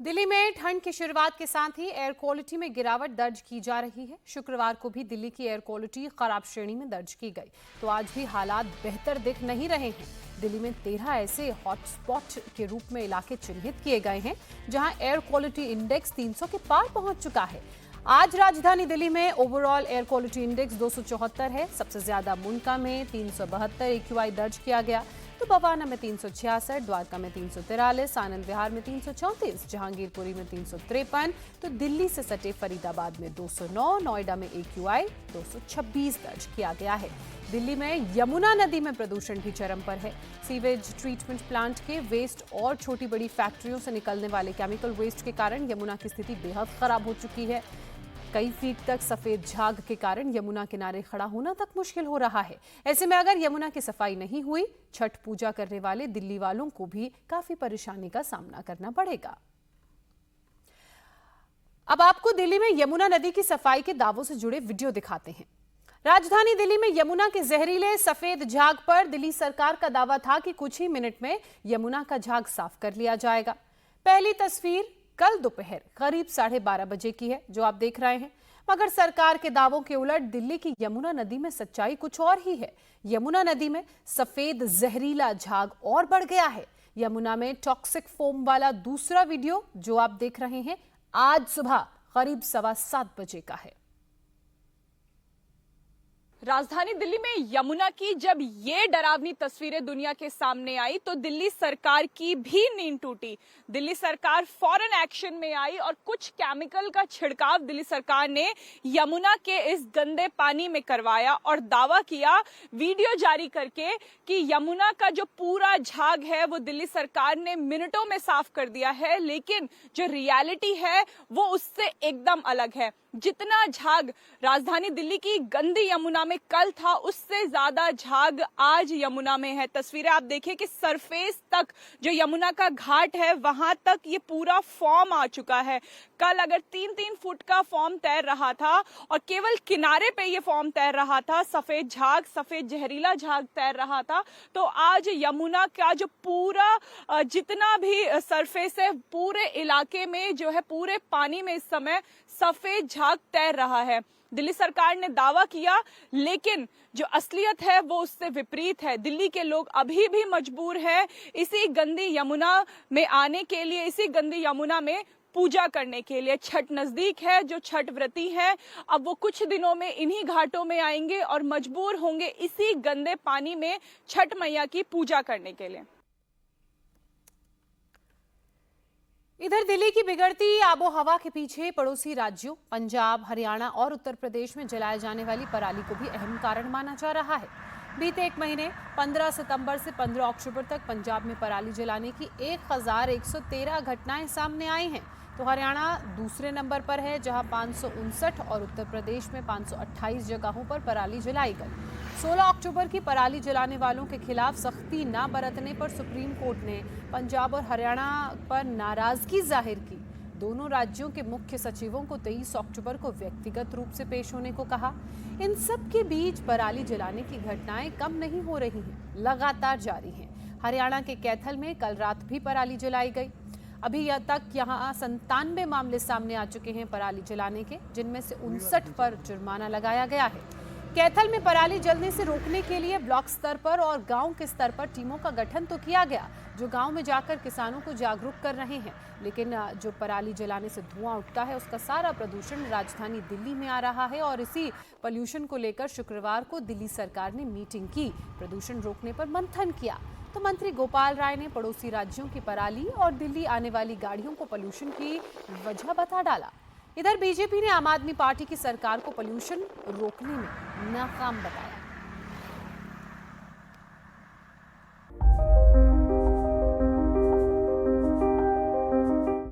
दिल्ली में ठंड की शुरुआत के साथ ही एयर क्वालिटी में गिरावट दर्ज की जा रही है। शुक्रवार को भी दिल्ली की एयर क्वालिटी खराब श्रेणी में दर्ज की गई, तो आज भी हालात बेहतर दिख नहीं रहे हैं। दिल्ली में 13 ऐसे हॉटस्पॉट के रूप में इलाके चिन्हित किए गए हैं जहां एयर क्वालिटी इंडेक्स 300 के पार पहुंच चुका है। आज राजधानी दिल्ली में ओवरऑल एयर क्वालिटी इंडेक्स 274 है। सबसे ज्यादा मुंडका में 372 एक्यूआई दर्ज किया गया, तो बवाना में 366, द्वारका में 343, आनंद विहार में 334, जहांगीरपुरी में 353, तो दिल्ली से सटे फरीदाबाद में 209, नोएडा में एक्यूआई 226 दर्ज किया गया है। दिल्ली में यमुना नदी में प्रदूषण भी चरम पर है। सीवेज ट्रीटमेंट प्लांट के वेस्ट और छोटी बड़ी फैक्ट्रियों से निकलने वाले केमिकल वेस्ट के कारण यमुना की स्थिति बेहद खराब हो चुकी है। कई फीट तक सफेद झाग के कारण यमुना किनारे खड़ा होना तक मुश्किल हो रहा है। ऐसे में अगर यमुना की सफाई नहीं हुई, छठ पूजा करने वाले दिल्ली वालों को भी काफी परेशानी का सामना करना पड़ेगा। अब आपको दिल्ली में यमुना नदी की सफाई के दावों से जुड़े वीडियो दिखाते हैं। राजधानी दिल्ली में यमुना के जहरीले सफेद झाग पर दिल्ली सरकार का दावा था कि कुछ ही मिनट में यमुना का झाग साफ कर लिया जाएगा। पहली तस्वीर कल दोपहर करीब 12:30 बजे की है, जो आप देख रहे हैं। मगर सरकार के दावों के उलट दिल्ली की यमुना नदी में सच्चाई कुछ और ही है। यमुना नदी में सफेद जहरीला झाग और बढ़ गया है। यमुना में टॉक्सिक फोम वाला दूसरा वीडियो जो आप देख रहे हैं, आज सुबह करीब 7:15 बजे का है। राजधानी दिल्ली में यमुना की जब ये डरावनी तस्वीरें दुनिया के सामने आई तो दिल्ली सरकार की भी नींद टूटी। दिल्ली सरकार फौरन एक्शन में आई और कुछ केमिकल का छिड़काव दिल्ली सरकार ने यमुना के इस गंदे पानी में करवाया और दावा किया वीडियो जारी करके कि यमुना का जो पूरा झाग है वो दिल्ली सरकार ने मिनटों में साफ कर दिया है। लेकिन जो रियलिटी है वो उससे एकदम अलग है। जितना झाग राजधानी दिल्ली की गंदी यमुना में कल था, उससे ज्यादा झाग आज यमुना में है। तस्वीरें आप देखिए कि सरफेस तक जो यमुना का घाट है वहां तक ये पूरा फॉर्म आ चुका है। कल अगर 3-3 फुट का फॉर्म तैर रहा था और केवल किनारे पे ये फॉर्म तैर रहा था, सफेद झाग, सफेद जहरीला झाग तैर रहा था, तो आज यमुना का जो पूरा जितना भी सरफेस है पूरे इलाके में जो है पूरे पानी में इस समय सफेद झाग तैर रहा है। दिल्ली सरकार ने दावा किया, लेकिन जो असलियत है वो उससे विपरीत है। दिल्ली के लोग अभी भी मजबूर है इसी गंदी यमुना में आने के लिए, इसी गंदी यमुना में पूजा करने के लिए। छठ नजदीक है, जो छठ व्रती हैं अब वो कुछ दिनों में इन्हीं घाटों में आएंगे और मजबूर होंगे इसी गंदे पानी में छठ मैया की पूजा करने के लिए। इधर दिल्ली की बिगड़ती आबो हवा के पीछे पड़ोसी राज्यों पंजाब, हरियाणा और उत्तर प्रदेश में जलाए जाने वाली पराली को भी अहम कारण माना जा रहा है। बीते एक महीने 15 सितंबर से 15 अक्टूबर तक पंजाब में पराली जलाने की 1113 घटनाएं सामने आई हैं, तो हरियाणा दूसरे नंबर पर है जहां 559 और उत्तर प्रदेश में 528 जगहों पर पराली जलाई गई। 16 अक्टूबर की पराली जलाने वालों के खिलाफ सख्ती न बरतने पर सुप्रीम कोर्ट ने पंजाब और हरियाणा पर नाराजगी जाहिर की। दोनों राज्यों के मुख्य सचिवों को 23 अक्टूबर को व्यक्तिगत रूप से पेश होने को कहा। इन सब के बीच पराली जलाने की घटनाएं कम नहीं हो रही हैं, लगातार जारी हैं। हरियाणा के कैथल में कल रात भी पराली जलाई गई। अभी तक यहाँ 97 मामले सामने आ चुके हैं पराली जलाने के, जिनमें से 59 पर जुर्माना लगाया गया है। कैथल में पराली जलने से रोकने के लिए ब्लॉक स्तर पर और गांव के स्तर पर टीमों का गठन तो किया गया, जो गांव में जाकर किसानों को जागरूक कर रहे हैं। लेकिन जो पराली जलाने से धुआं उठता है उसका सारा प्रदूषण राजधानी दिल्ली में आ रहा है और इसी पोल्यूशन को लेकर शुक्रवार को दिल्ली सरकार ने मीटिंग की, प्रदूषण रोकने पर मंथन किया। तो मंत्री गोपाल राय ने पड़ोसी राज्यों की पराली और दिल्ली आने वाली गाड़ियों को पोल्यूशन की वजह बता डाला। इधर बीजेपी ने आम आदमी पार्टी की सरकार को पोल्यूशन रोकने में नाकाम बताया।